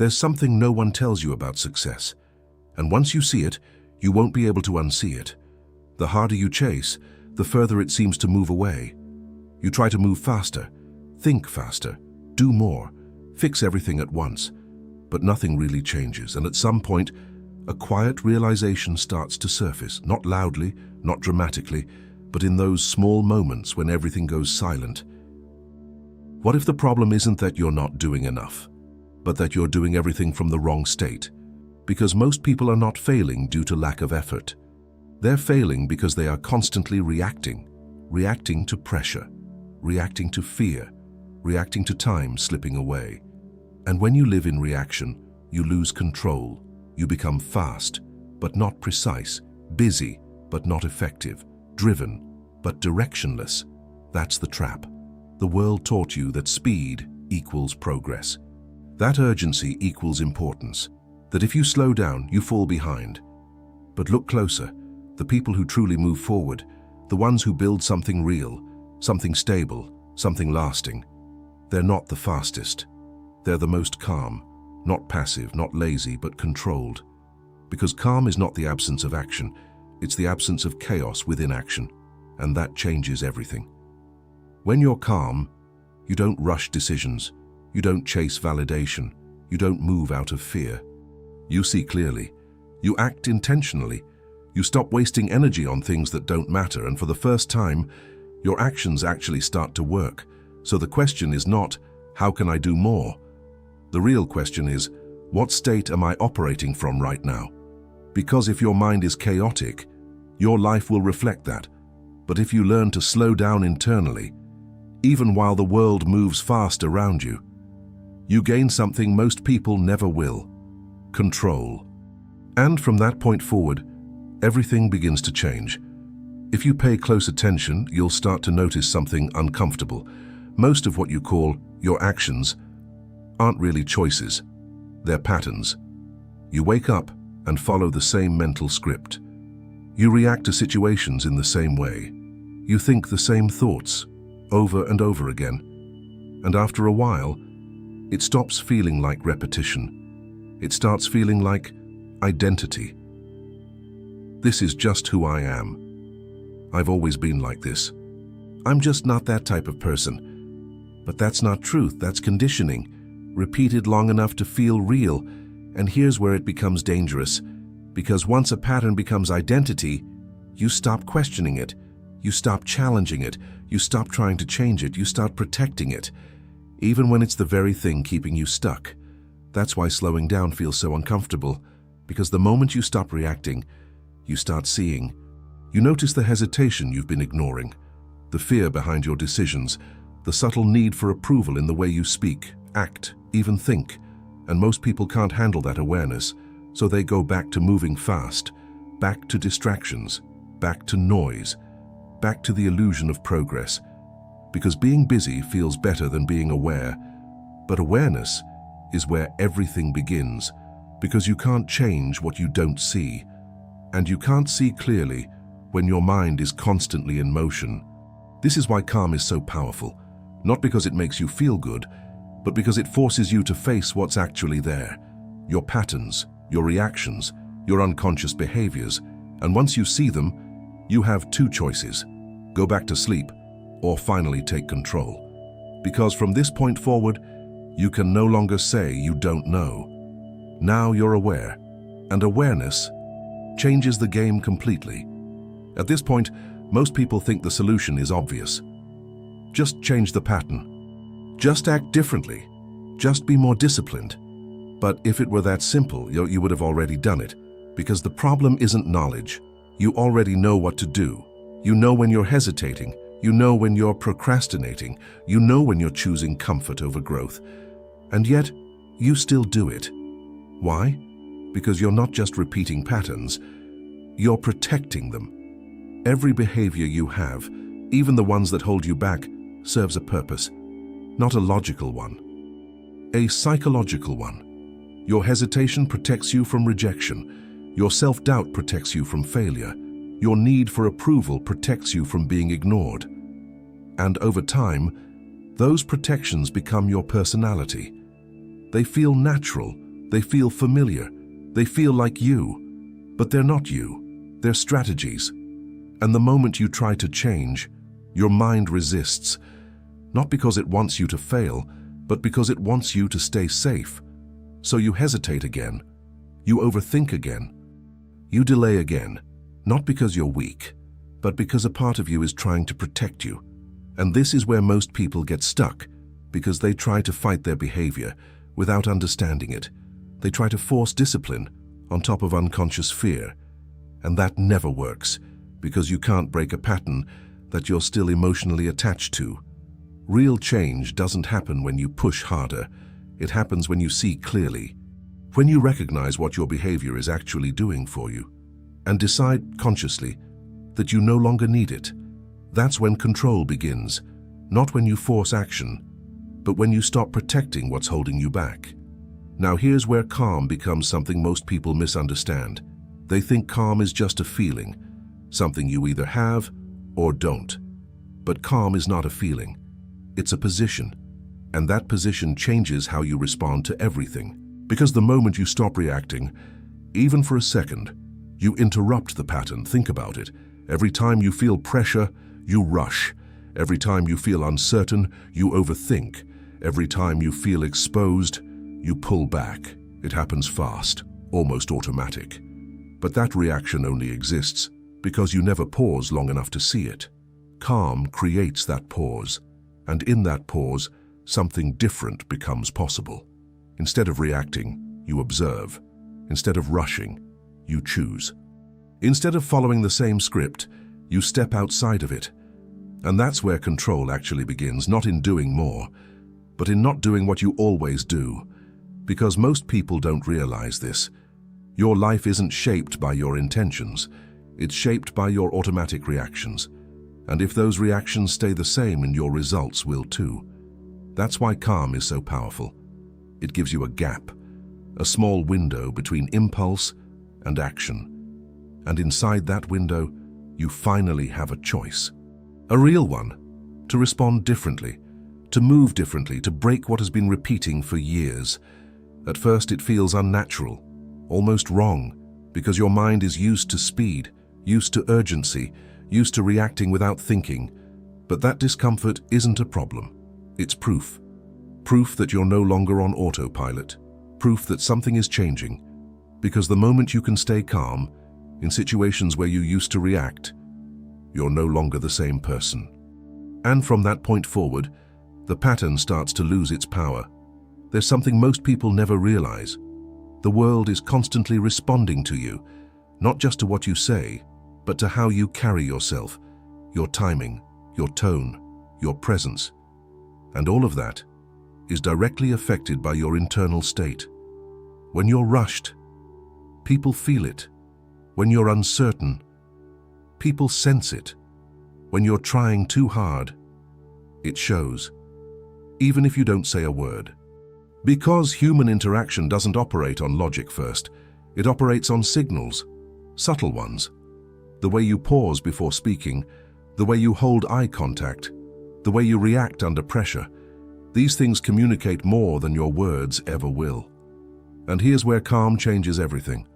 There's something no one tells you about success, and once you see it, you won't be able to unsee it. The harder you chase, the further it seems to move away. You try to move faster, think faster, do more, fix everything at once, but nothing really changes, and at some point, a quiet realization starts to surface, not loudly, not dramatically, but in those small moments when everything goes silent. What if the problem isn't that you're not doing enough, but that you're doing everything from the wrong state? Because most people are not failing due to lack of effort. They're failing because they are constantly reacting to pressure, reacting to fear, reacting to time slipping away. And when you live in reaction, you lose control. You become fast, but not precise, busy, but not effective, driven, but directionless. That's the trap. The world taught you that speed equals progress. That urgency equals importance. That if you slow down, you fall behind. But look closer. The people who truly move forward, the ones who build something real, something stable, something lasting, they're not the fastest. They're the most calm, not passive, not lazy, but controlled. Because calm is not the absence of action, it's the absence of chaos within action, and that changes everything. When you're calm, you don't rush decisions, you don't chase validation, you don't move out of fear. You see clearly, you act intentionally, you stop wasting energy on things that don't matter, and for the first time, your actions actually start to work. So the question is not, how can I do more? The real question is, what state am I operating from right now? Because if your mind is chaotic, your life will reflect that. But if you learn to slow down internally, even while the world moves fast around you, you gain something most people never will: control. And from that point forward, everything begins to change. If you pay close attention, you'll start to notice something uncomfortable. Most of what you call your actions aren't really choices, they're patterns. You wake up and follow the same mental script. You react to situations in the same way. You think the same thoughts over and over again. And after a while, it stops feeling like repetition. It starts feeling like identity. This is just who I am. I've always been like this. I'm just not that type of person. But that's not truth, that's conditioning, repeated long enough to feel real. And here's where it becomes dangerous, because once a pattern becomes identity, you stop questioning it, you stop challenging it, you stop trying to change it, you start protecting it, even when it's the very thing keeping you stuck. That's why slowing down feels so uncomfortable, because the moment you stop reacting, you start seeing. You notice the hesitation you've been ignoring, the fear behind your decisions, the subtle need for approval in the way you speak, act, even think. And most people can't handle that awareness, so they go back to moving fast, back to distractions, back to noise, back to the illusion of progress. Because being busy feels better than being aware, but awareness is where everything begins, because you can't change what you don't see, and you can't see clearly when your mind is constantly in motion. This is why calm is so powerful, not because it makes you feel good, but because it forces you to face what's actually there, your patterns, your reactions, your unconscious behaviors. And once you see them, you have two choices: go back to sleep or finally take control. Because from this point forward, you can no longer say you don't know. Now you're aware, and awareness changes the game completely. At this point, most people think the solution is obvious. Just change the pattern. Just act differently. Just be more disciplined. But if it were that simple, you would have already done it. Because the problem isn't knowledge. You already know what to do. You know when you're hesitating. You know when you're procrastinating. You know when you're choosing comfort over growth. And yet, you still do it. Why? Because you're not just repeating patterns, you're protecting them. Every behavior you have, even the ones that hold you back, serves a purpose. Not a logical one. A psychological one. Your hesitation protects you from rejection. Your self-doubt protects you from failure. Your need for approval protects you from being ignored. And over time, those protections become your personality. They feel natural, They feel familiar. They feel like you. But they're not you. They're strategies. And the moment you try to change, your mind resists. Not because it wants you to fail, but because it wants you to stay safe. So you hesitate again. You overthink again. You delay again. Not because you're weak, but because a part of you is trying to protect you. And this is where most people get stuck, because they try to fight their behavior without understanding it. They try to force discipline on top of unconscious fear. And that never works, because you can't break a pattern that you're still emotionally attached to. Real change doesn't happen when you push harder. It happens when you see clearly. When you recognize what your behavior is actually doing for you, and decide consciously that you no longer need it. That's when control begins, not when you force action, but when you stop protecting what's holding you back. Now here's where calm becomes something most people misunderstand. They think calm is just a feeling, something you either have or don't. But calm is not a feeling. It's a position, and that position changes how you respond to everything. Because the moment you stop reacting, even for a second, you interrupt the pattern. Think about it. Every time you feel pressure, you rush. Every time you feel uncertain, you overthink. Every time you feel exposed, you pull back. It happens fast, almost automatic. But that reaction only exists because you never pause long enough to see it. Calm creates that pause, and in that pause, something different becomes possible. Instead of reacting, you observe. Instead of rushing, you choose. Instead of following the same script, you step outside of it. And that's where control actually begins, not in doing more, but in not doing what you always do. Because most people don't realize this. Your life isn't shaped by your intentions. It's shaped by your automatic reactions. And if those reactions stay the same, and your results will too. That's why calm is so powerful. It gives you a gap, a small window between impulse and action. And inside that window, you finally have a choice. A real one. To respond differently, to move differently, to break what has been repeating for years. At first it feels unnatural, almost wrong, because your mind is used to speed, used to urgency, used to reacting without thinking. But that discomfort isn't a problem. It's proof. Proof that you're no longer on autopilot. Proof that something is changing. Because the moment you can stay calm, in situations where you used to react, you're no longer the same person. And from that point forward, the pattern starts to lose its power. There's something most people never realize. The world is constantly responding to you, not just to what you say, but to how you carry yourself, your timing, your tone, your presence. And all of that is directly affected by your internal state. When you're rushed, people feel it. When you're uncertain, people sense it. When you're trying too hard, it shows, even if you don't say a word. Because human interaction doesn't operate on logic first, it operates on signals, subtle ones. The way you pause before speaking, the way you hold eye contact, the way you react under pressure. These things communicate more than your words ever will. And here's where calm changes everything.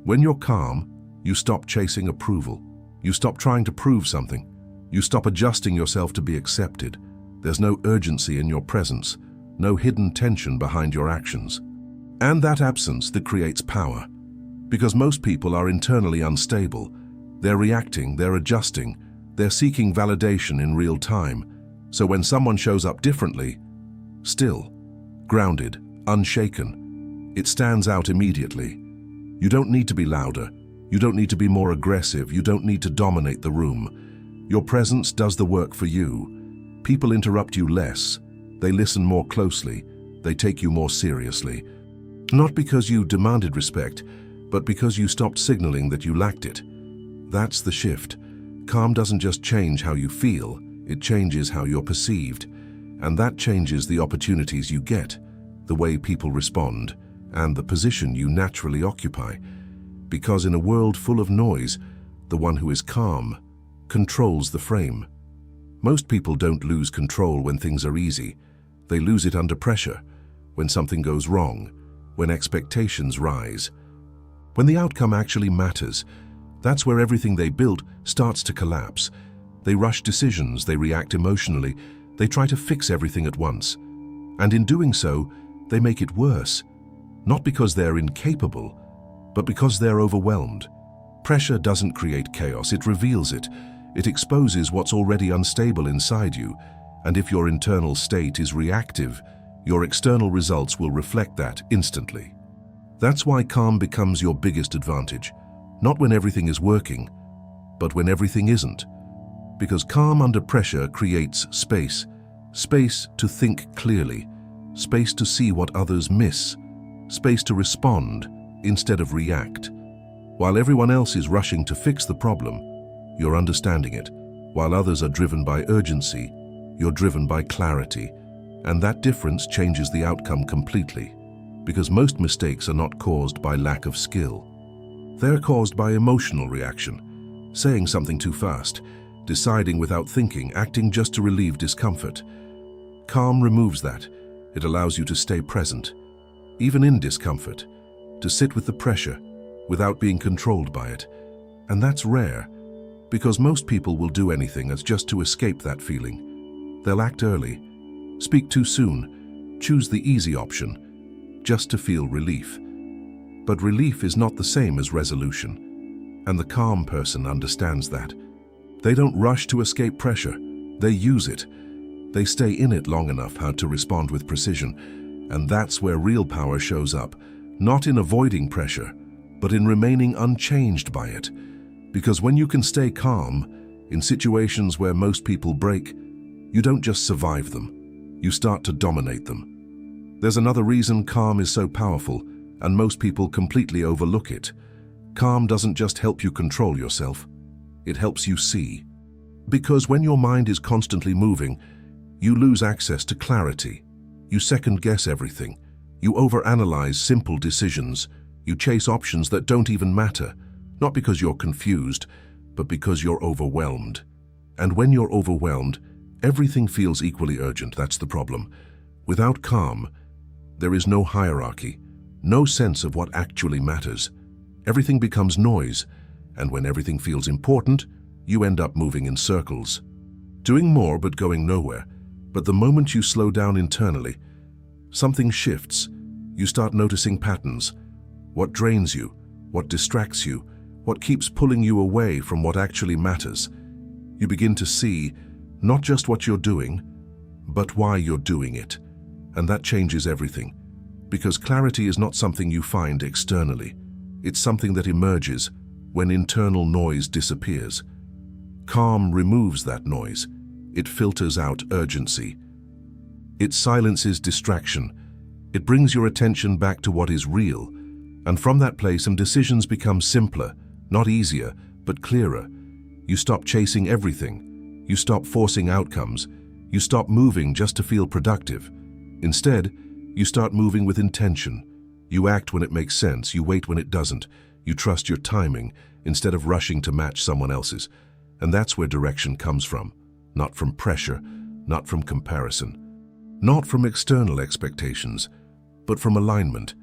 When you're calm, you stop chasing approval. You stop trying to prove something. You stop adjusting yourself to be accepted. There's no urgency in your presence, no hidden tension behind your actions. And that absence that creates power. Because most people are internally unstable. They're reacting, they're adjusting, they're seeking validation in real time. So when someone shows up differently, still, grounded, unshaken, it stands out immediately. You don't need to be louder. You don't need to be more aggressive. You don't need to dominate the room. Your presence does the work for you. People interrupt you less. They listen more closely. They take you more seriously. Not because you demanded respect, but because you stopped signaling that you lacked it. That's the shift. Calm doesn't just change how you feel, it changes how you're perceived. And that changes the opportunities you get, the way people respond, and the position you naturally occupy. Because in a world full of noise, the one who is calm controls the frame. Most people don't lose control when things are easy. They lose it under pressure, when something goes wrong, when expectations rise. When the outcome actually matters, that's where everything they built starts to collapse. They rush decisions, they react emotionally, they try to fix everything at once. And in doing so, they make it worse. Not because they're incapable, but because they're overwhelmed. Pressure doesn't create chaos, it reveals it. It exposes what's already unstable inside you, and if your internal state is reactive, your external results will reflect that instantly. That's why calm becomes your biggest advantage, not when everything is working, but when everything isn't. Because calm under pressure creates space, space to think clearly, space to see what others miss, space to respond instead of react. While everyone else is rushing to fix the problem, you're understanding it. While others are driven by urgency, you're driven by clarity. And that difference changes the outcome completely. Because most mistakes are not caused by lack of skill. They're caused by emotional reaction, saying something too fast, deciding without thinking, acting just to relieve discomfort. Calm removes that. It allows you to stay present, even in discomfort, to sit with the pressure without being controlled by it. And that's rare, because most people will do anything as just to escape that feeling. They'll act early, speak too soon, choose the easy option, just to feel relief. But relief is not the same as resolution, and the calm person understands that. They don't rush to escape pressure, they use it. They stay in it long enough to respond with precision, and that's where real power shows up, not in avoiding pressure, but in remaining unchanged by it. Because when you can stay calm, in situations where most people break, you don't just survive them, you start to dominate them. There's another reason calm is so powerful, and most people completely overlook it. Calm doesn't just help you control yourself, it helps you see. Because when your mind is constantly moving, you lose access to clarity. You second-guess everything. You overanalyze simple decisions. You chase options that don't even matter, not because you're confused, but because you're overwhelmed. And when you're overwhelmed, everything feels equally urgent. That's the problem. Without calm, there is no hierarchy, no sense of what actually matters. Everything becomes noise, and when everything feels important, you end up moving in circles, doing more but going nowhere. But the moment you slow down internally, something shifts. You start noticing patterns. What drains you, what distracts you, what keeps pulling you away from what actually matters. You begin to see not just what you're doing, but why you're doing it. And that changes everything. Because clarity is not something you find externally. It's something that emerges when internal noise disappears. Calm removes that noise. It filters out urgency. It silences distraction. It brings your attention back to what is real. And from that place, some decisions become simpler, not easier, but clearer. You stop chasing everything. You stop forcing outcomes. You stop moving just to feel productive. Instead, you start moving with intention. You act when it makes sense. You wait when it doesn't. You trust your timing instead of rushing to match someone else's. And that's where direction comes from. Not from pressure, not from comparison, not from external expectations, but from alignment.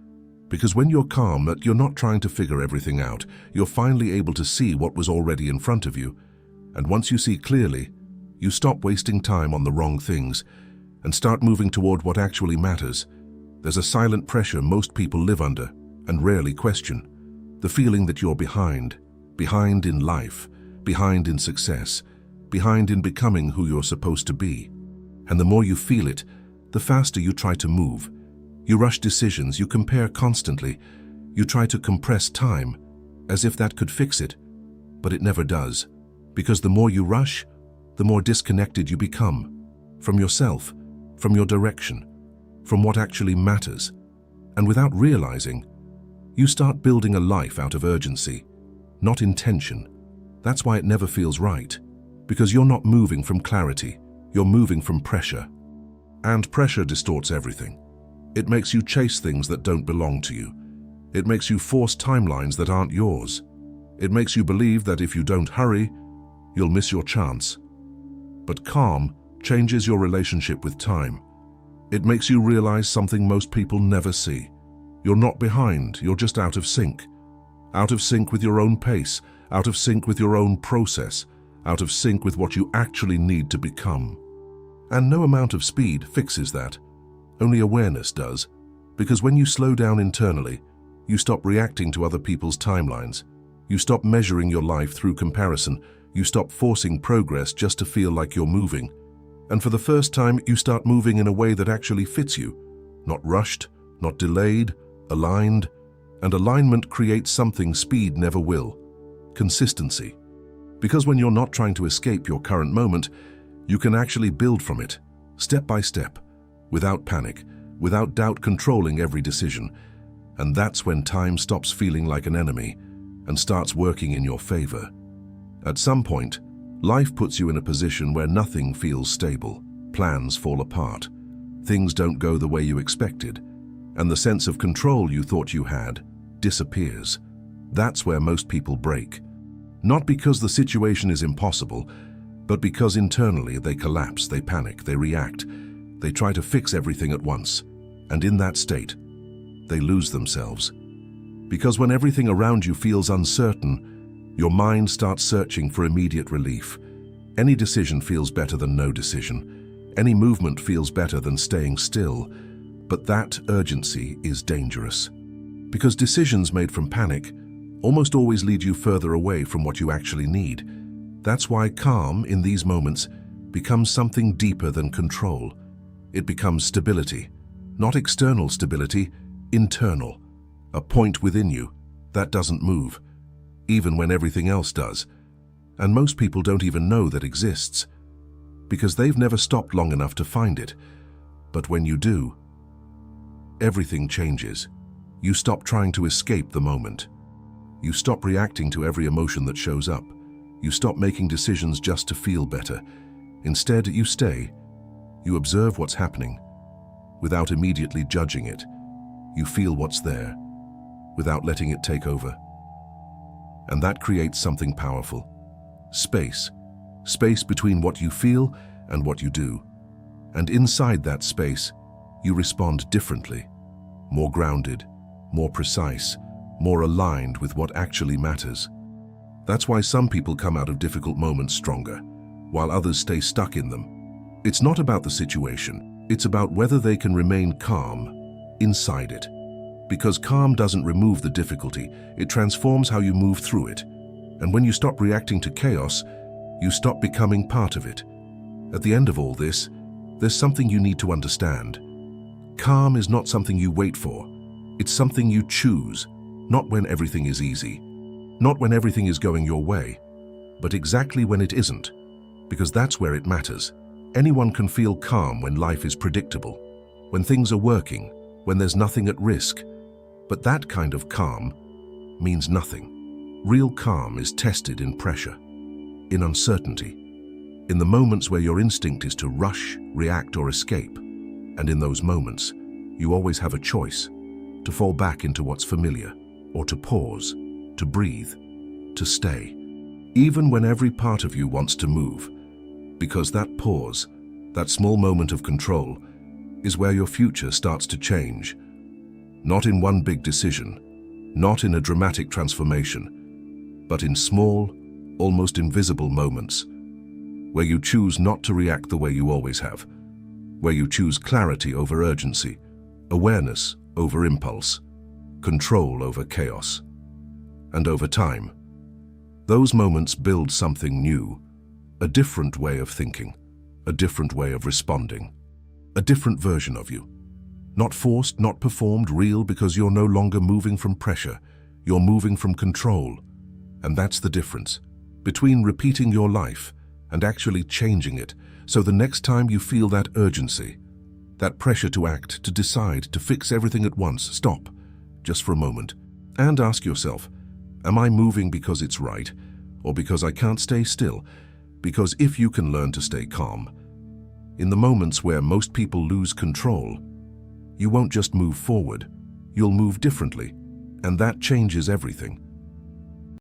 Because when you're calm, you're not trying to figure everything out. You're finally able to see what was already in front of you. And once you see clearly, you stop wasting time on the wrong things and start moving toward what actually matters. There's a silent pressure most people live under and rarely question. The feeling that you're behind in life, behind in success, behind in becoming who you're supposed to be. And the more you feel it, the faster you try to move. You rush decisions, you compare constantly, you try to compress time, as if that could fix it, but it never does. Because the more you rush, the more disconnected you become from yourself, from your direction, from what actually matters. And without realizing, you start building a life out of urgency, not intention. That's why it never feels right. Because you're not moving from clarity, you're moving from pressure. And pressure distorts everything. It makes you chase things that don't belong to you. It makes you force timelines that aren't yours. It makes you believe that if you don't hurry, you'll miss your chance. But calm changes your relationship with time. It makes you realize something most people never see. You're not behind, you're just out of sync. Out of sync with your own pace, out of sync with your own process, out of sync with what you actually need to become. And no amount of speed fixes that. Only awareness does. Because when you slow down internally, you stop reacting to other people's timelines. You stop measuring your life through comparison. You stop forcing progress just to feel like you're moving. And for the first time, you start moving in a way that actually fits you. Not rushed, not delayed, aligned. And alignment creates something speed never will: consistency. Because when you're not trying to escape your current moment, you can actually build from it, step by step, without panic, without doubt controlling every decision. And that's when time stops feeling like an enemy and starts working in your favor. At some point, life puts you in a position where nothing feels stable. Plans fall apart. Things don't go the way you expected. And the sense of control you thought you had disappears. That's where most people break. Not because the situation is impossible, but because internally they collapse, they panic, they react. They try to fix everything at once. And in that state, they lose themselves. Because when everything around you feels uncertain, your mind starts searching for immediate relief. Any decision feels better than no decision. Any movement feels better than staying still. But that urgency is dangerous. Because decisions made from panic almost always lead you further away from what you actually need. That's why calm in these moments becomes something deeper than control. It becomes stability. Not external stability, internal. A point within you that doesn't move, even when everything else does. And most people don't even know that exists, because they've never stopped long enough to find it. But when you do, everything changes. You stop trying to escape the moment. You stop reacting to every emotion that shows up. You stop making decisions just to feel better. Instead, you stay. You observe what's happening without immediately judging it. You feel what's there without letting it take over. And that creates something powerful. Space. Space between what you feel and what you do. And inside that space, you respond differently, more grounded, more precise, more aligned with what actually matters. That's why some people come out of difficult moments stronger, while others stay stuck in them. It's not about the situation, it's about whether they can remain calm inside it. Because calm doesn't remove the difficulty, it transforms how you move through it. And when you stop reacting to chaos, you stop becoming part of it. At the end of all this, there's something you need to understand. Calm is not something you wait for. It's something you choose, not when everything is easy, not when everything is going your way, but exactly when it isn't, because that's where it matters. Anyone can feel calm when life is predictable, when things are working, when there's nothing at risk. But that kind of calm means nothing. Real calm is tested in pressure, in uncertainty, in the moments where your instinct is to rush, react, or escape. And in those moments, you always have a choice: to fall back into what's familiar, or to pause, to breathe, to stay, even when every part of you wants to move. Because that pause, that small moment of control, is where your future starts to change. Not in one big decision, not in a dramatic transformation, but in small, almost invisible moments, where you choose not to react the way you always have, where you choose clarity over urgency, awareness over impulse, control over chaos. And over time, those moments build something new, a different way of thinking, a different way of responding, a different version of you. Not forced, not performed, real, because you're no longer moving from pressure, you're moving from control. And that's the difference between repeating your life and actually changing it. So the next time you feel that urgency, that pressure to act, to decide, to fix everything at once, stop, just for a moment, and ask yourself, am I moving because it's right, or because I can't stay still? Because if you can learn to stay calm, in the moments where most people lose control, you won't just move forward, you'll move differently, and that changes everything.